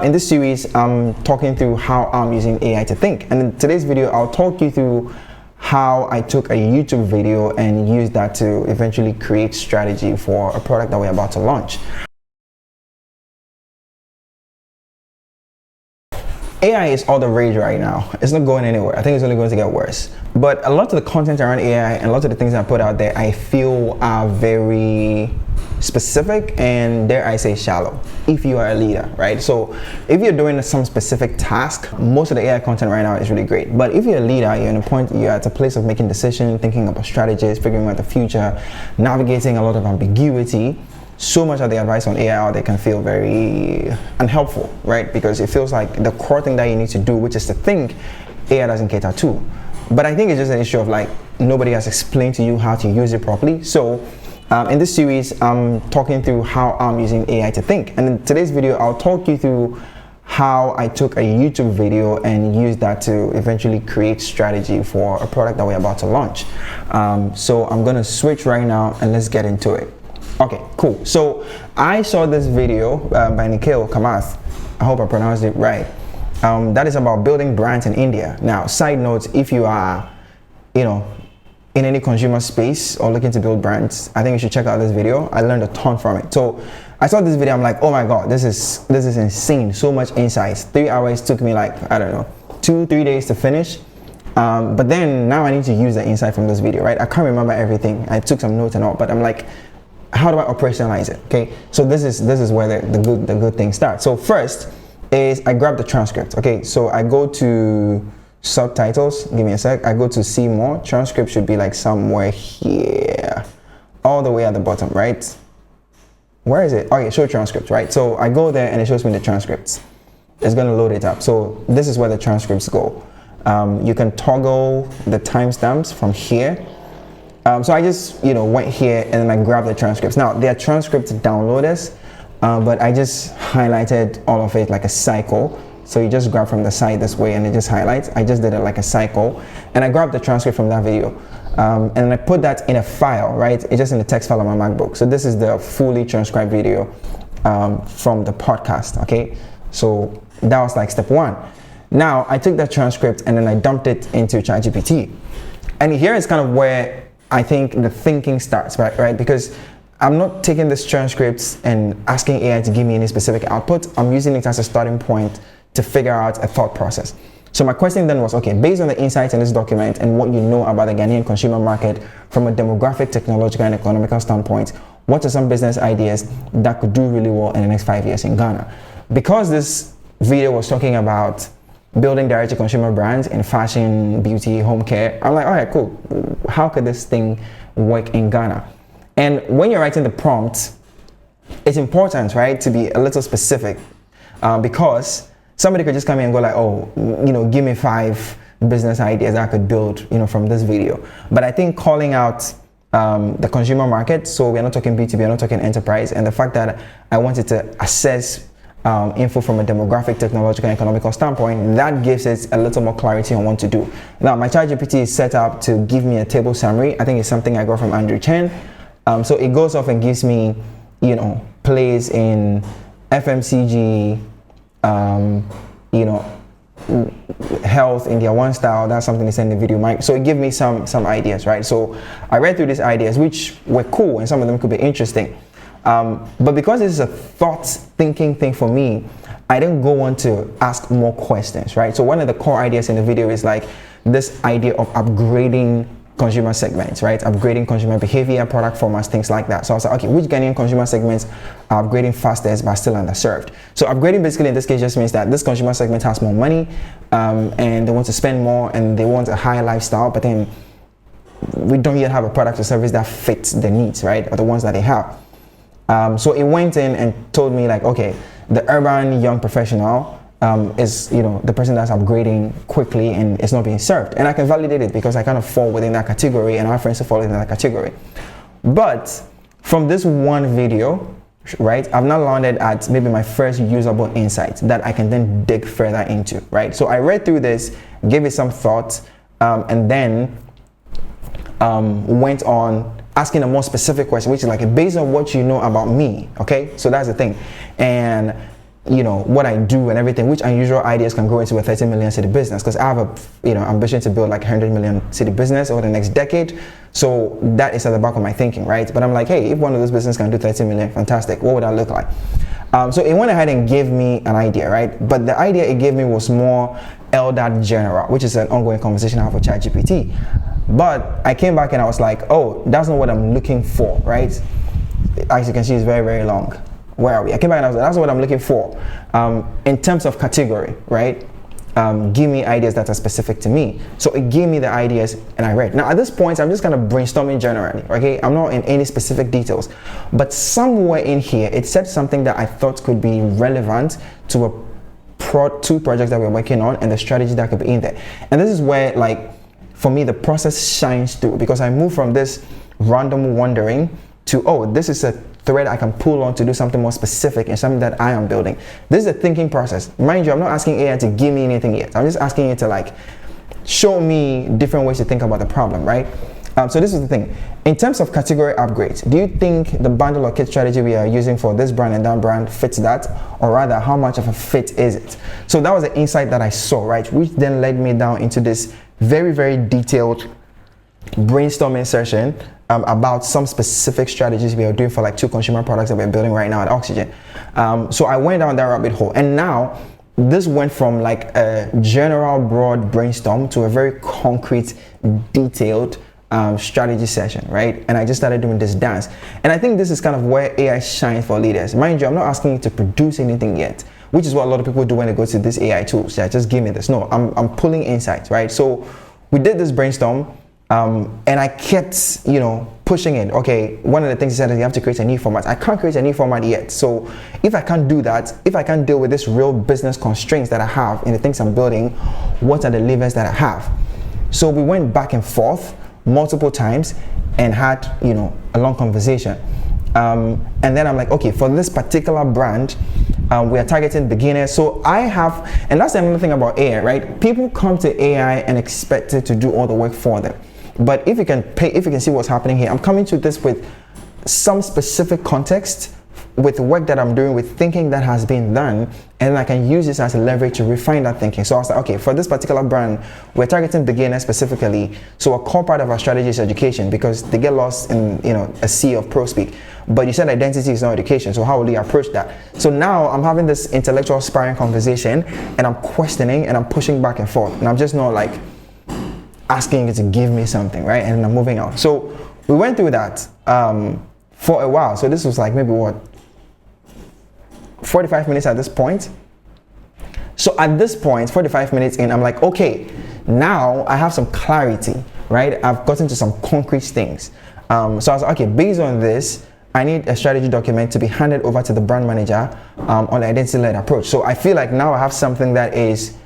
In this series, I'm talking through how I'm using AI to think. And in today's video, I'll talk you through how I took a YouTube video and used that to eventually create strategy for a product that we're about to launch. AI is all the rage right now. It's not going anywhere. I think it's only going to get worse. But a lot of the content around AI and a lot of the things I put out there, I feel are very specific and, dare I say, shallow if you are a leader, right? So if you're doing some specific task, most of the AI content right now is really great. But if you're a leader, you're at a place of making decisions, thinking about strategies, figuring out the future, navigating a lot of ambiguity, so much of the advice on AI out there can feel very unhelpful, right? Because it feels like the core thing that you need to do, which is to think, AI doesn't cater to. But I think it's just an issue of like nobody has explained to you how to use it properly. So in this series, I'm talking through how I'm using AI to think. And in today's video, I'll talk you through how I took a YouTube video and used that to eventually create strategy for a product that we're about to launch. So I'm gonna switch right now and let's get into it. Okay, cool. So I saw this video by Nikhil Kamath. I hope I pronounced it right. That is about building brands in India. Now, side note, if you are, in any consumer space or looking to build brands, I think you should check out this video. I learned a ton from it. So I saw this video, I'm like, oh my God, this is insane. So much insights. 3 hours took me like, I don't know, 2-3 days to finish. But then now I need to use the insight from this video, right? I can't remember everything. I took some notes and all, but I'm like, how do I operationalize it? Okay, so this is where the good thing starts. So first is I grab the transcript. Okay, so I go to subtitles. Give me a sec. I go to see more. Transcript should be like somewhere here, all the way at the bottom, right? Where is it? Okay, show transcripts, right? So I go there and it shows me the transcripts. It's gonna load it up. So this is where the transcripts go. You can toggle the timestamps from here. So I just, went here and then I grabbed the transcripts. Now, there are transcript downloaders, but I just highlighted all of it like a cycle. So you just grab from the side this way and it just highlights. I just did it like a cycle. And I grabbed the transcript from that video. And then I put that in a file, right? It's just in the text file on my MacBook. So this is the fully transcribed video from the podcast, okay? So that was like step one. Now, I took that transcript and then I dumped it into ChatGPT. And here is kind of where I think the thinking starts, right? Because I'm not taking this transcripts and asking AI to give me any specific output. I'm using it as a starting point to figure out a thought process. So my question then was, okay, based on the insights in this document and what you know about the Ghanaian consumer market from a demographic, technological, and economical standpoint, what are some business ideas that could do really well in the next 5 years in Ghana? Because this video was talking about building direct-to-consumer brands in fashion, beauty, home care, I'm like, all right, cool. How could this thing work in Ghana? And when you're writing the prompt, it's important, right, to be a little specific because somebody could just come in and go like, oh, give me 5 business ideas I could build, from this video. But I think calling out the consumer market, so we're not talking B2B, we're not talking enterprise, and the fact that I wanted to assess info from a demographic, technological, and economical standpoint, that gives it a little more clarity on what to do. Now, my ChatGPT is set up to give me a table summary. I think it's something I got from Andrew Chen. So it goes off and gives me, plays in FMCG, health, India One Style. That's something they said in the video. So it gave me some ideas, right? So I read through these ideas, which were cool, and some of them could be interesting. But because this is a thinking thing for me, I didn't go on to ask more questions, right? So one of the core ideas in the video is like this idea of upgrading consumer segments, right? Upgrading consumer behavior, product formats, things like that. So I was like, okay, which Ghanaian consumer segments are upgrading fastest but still underserved? So upgrading basically in this case just means that this consumer segment has more money and they want to spend more and they want a higher lifestyle, but then we don't yet have a product or service that fits the needs, right? Or the ones that they have. So it went in and told me like, okay, the urban young professional is the person that's upgrading quickly and it's not being served. And I can validate it because I kind of fall within that category and our friends fall within that category. But from this one video, right, I've now landed at maybe my first usable insight that I can then dig further into, right? So I read through this, gave it some thought, and then went on asking a more specific question, which is like based on what you know about me, okay? So that's the thing. And what I do and everything, which unusual ideas can grow into a 30 million city business, because I have a ambition to build like 100 million city business over the next decade. So that is at the back of my thinking, right? But I'm like, hey, if one of those businesses can do 30 million, fantastic. What would that look like? So it went ahead and gave me an idea, right? But the idea it gave me was more LDAT general, which is an ongoing conversation I have with ChatGPT. But I came back and I was like, oh, that's not what I'm looking for, right? As you can see, it's very, very long. Where are we? I came back and I was like, that's what I'm looking for. In terms of category, right? Give me ideas that are specific to me. So it gave me the ideas and I read. Now at this point, I'm just kind of brainstorming generally, okay? I'm not in any specific details, but somewhere in here, it said something that I thought could be relevant to two projects that we're working on and the strategy that could be in there. And this is where, like, for me, the process shines through, because I move from this random wondering to, oh, this is a thread I can pull on to do something more specific and something that I am building. This is a thinking process. Mind you, I'm not asking AI to give me anything yet. I'm just asking it to like show me different ways to think about the problem, right? So this is the thing. In terms of category upgrades, do you think the bundle or kit strategy we are using for this brand and that brand fits that? Or rather, how much of a fit is it? So that was the insight that I saw, right? Which then led me down into this very, very detailed brainstorming session about some specific strategies we are doing for like 2 consumer products that we're building right now at Oxegene. So I went down that rabbit hole, and now this went from like a general broad brainstorm to a very concrete, detailed strategy session, right? And I just started doing this dance. And I think this is kind of where AI shines for leaders. Mind you, I'm not asking you to produce anything yet, which is what a lot of people do when they go to this AI tools. Yeah, just give me this. No, I'm pulling insights, right? So we did this brainstorm. And I kept, pushing it. Okay, one of the things he said is you have to create a new format. I can't create a new format yet. So if I can't do that, if I can't deal with this real business constraints that I have in the things I'm building, what are the levers that I have? So we went back and forth multiple times and had, a long conversation. And then I'm like, okay, for this particular brand, we are targeting beginners. So I have, and that's another thing about AI, right? People come to AI and expect it to do all the work for them. But if you can see what's happening here, I'm coming to this with some specific context, with work that I'm doing, with thinking that has been done, and I can use this as a leverage to refine that thinking. So I was like, okay, for this particular brand, we're targeting beginners specifically. So a core part of our strategy is education, because they get lost in a sea of pro speak. But you said identity is not education, so how will you approach that? So now I'm having this intellectual sparring conversation, and I'm questioning and I'm pushing back and forth, and I'm just not like asking you to give me something, right? And I'm moving on. So we went through that for a while. So this was like maybe 45 minutes at this point. So at this point, 45 minutes in, I'm like, okay, now I have some clarity, right? I've gotten to some concrete things. So I was like, okay, based on this, I need a strategy document to be handed over to the brand manager on the identity-led approach. So I feel like now I have something that is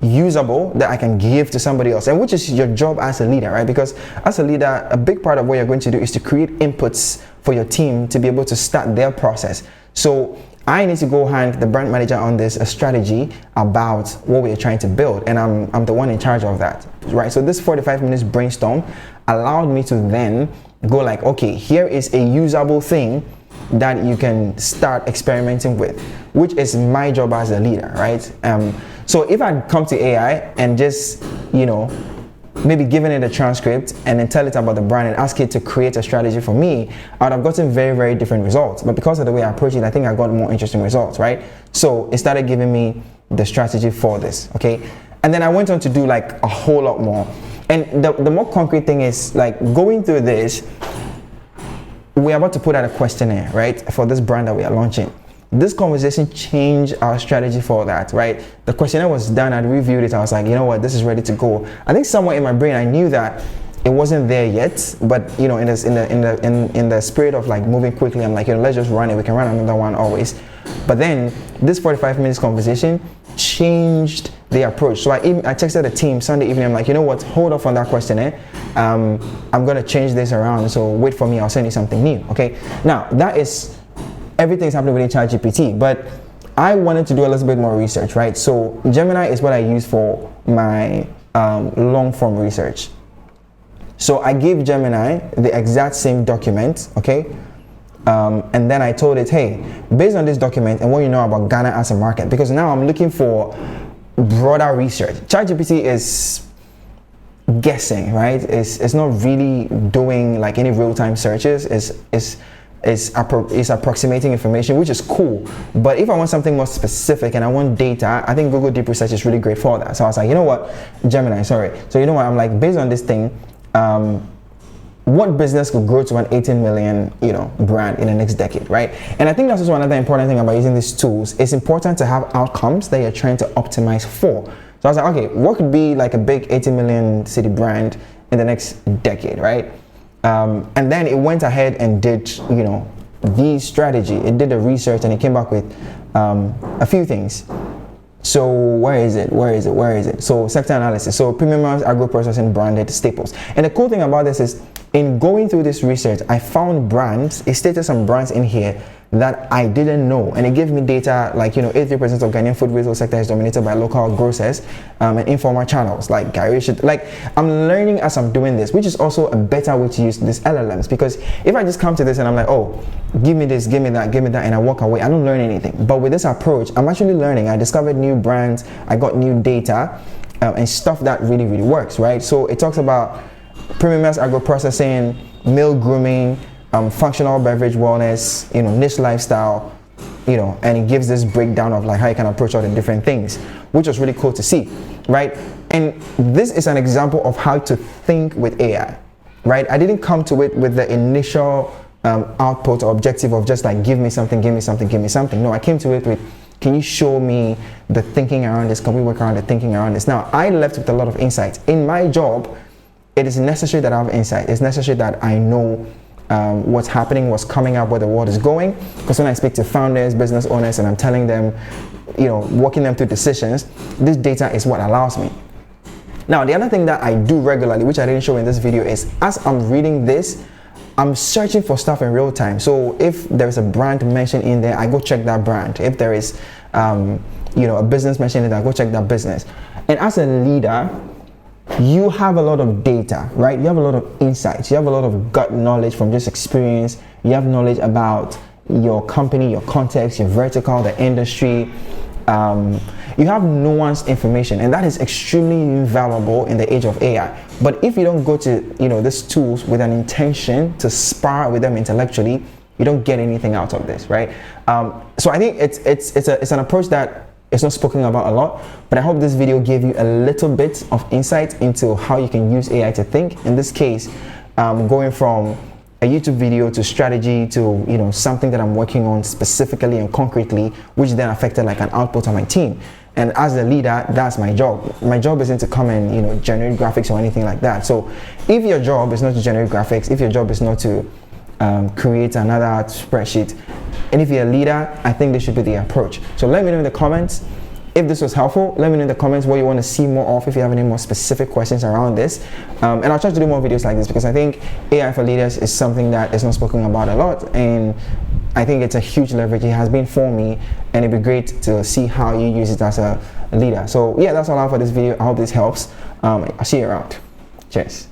usable that I can give to somebody else, and which is your job as a leader, right? Because as a leader, a big part of what you're going to do is to create inputs for your team to be able to start their process. So I need to go hand the brand manager on this a strategy about what we're trying to build, and I'm the one in charge of that, right? So this 45 minutes brainstorm allowed me to then go like, okay, here is a usable thing that you can start experimenting with, which is my job as a leader, right? So if I come to AI and just, maybe given it a transcript and then tell it about the brand and ask it to create a strategy for me, I would have gotten very, very different results. But because of the way I approach it, I think I got more interesting results, right? So it started giving me the strategy for this, okay? And then I went on to do like a whole lot more. And the more concrete thing is like going through this, we're about to put out a questionnaire, right? For this brand that we are launching. This conversation changed our strategy for that, right? The questionnaire was done, I reviewed it, I was like, you know what, this is ready to go. I think somewhere in my brain, I knew that it wasn't there yet, but in the spirit of like moving quickly, I'm like, let's just run it. We can run another one always. But then this 45 minutes conversation changed the approach. So I texted the team Sunday evening. I'm like, you know what? Hold off on that questionnaire. I'm gonna change this around. So wait for me. I'll send you something new. Okay. Now that is everything's happening within ChatGPT, but I wanted to do a little bit more research, right? So Gemini is what I use for my long form research. So I gave Gemini the exact same document, okay, And then I told it, hey, based on this document and what you know about Ghana as a market, because now I'm looking for broader research. ChatGPT is guessing, right? It's not really doing like any real-time searches. It's approximating information, which is cool. But if I want something more specific and I want data, I think Google Deep Research is really great for that. So I was like, you know what, Gemini, sorry. So you know what, I'm like, based on this thing, what business could grow to an 18 million, brand in the next decade, right? And I think that's also another important thing about using these tools. It's important to have outcomes that you're trying to optimize for. So I was like, okay, what could be like a big 18 million city brand in the next decade, right? And then it went ahead and did, the strategy. It did the research and it came back with a few things. So where is it? So sector analysis. So premium agro-processing branded staples. And the cool thing about this is, in going through this research, I found brands. It stated some brands in here that I didn't know, and it gave me data like 83% of Ghanaian food retail sector is dominated by local grocers and informal channels like garage. Like, I'm learning as I'm doing this, which is also a better way to use these LLMs, because if I just come to this and I'm like, oh, give me this, give me that, and I walk away, I don't learn anything. But with this approach, I'm actually learning. I discovered new brands, I got new data and stuff that really works, right? So it talks about premium agro-processing, meal grooming, functional beverage wellness, niche lifestyle, and it gives this breakdown of like how you can approach all the different things, which was really cool to see, right? And this is an example of how to think with AI, right? I didn't come to it with the initial output or objective of just like, give me something. No, I came to it with, can you show me the thinking around this? Can we work around the thinking around this? Now, I left with a lot of insights. In my job, it is necessary that I have insight. It's necessary that I know what's happening, what's coming up, where the world is going. Because when I speak to founders, business owners, and I'm telling them, walking them through decisions, this data is what allows me. Now, the other thing that I do regularly, which I didn't show in this video, is as I'm reading this, I'm searching for stuff in real time. So if there's a brand mentioned in there, I go check that brand. If there is, a business mentioned in there, I go check that business. And as a leader, you have a lot of data, right? You have a lot of insights. You have a lot of gut knowledge from just experience. You have knowledge about your company, your context, your vertical, the industry. You have nuanced information, and that is extremely invaluable in the age of AI. But if you don't go to these tools with an intention to spar with them intellectually, you don't get anything out of this, right? So I think it's an approach that it's not spoken about a lot, but I hope this video gave you a little bit of insight into how you can use AI to think. In this case, going from a YouTube video to strategy to something that I'm working on specifically and concretely, which then affected like an output on my team. And as the leader, that's my job. My job isn't to come and generate graphics or anything like that. So if your job is not to generate graphics, if your job is not to create another spreadsheet, and if you're a leader, I think this should be the approach. So let me know in the comments if this was helpful. Let me know in the comments what you want to see more of, if you have any more specific questions around this. And I'll try to do more videos like this, because I think AI for leaders is something that is not spoken about a lot, and I think it's a huge leverage. It has been for me, and it'd be great to see how you use it as a leader. So yeah, that's all I have for this video. I hope this helps. I'll see you around. Cheers.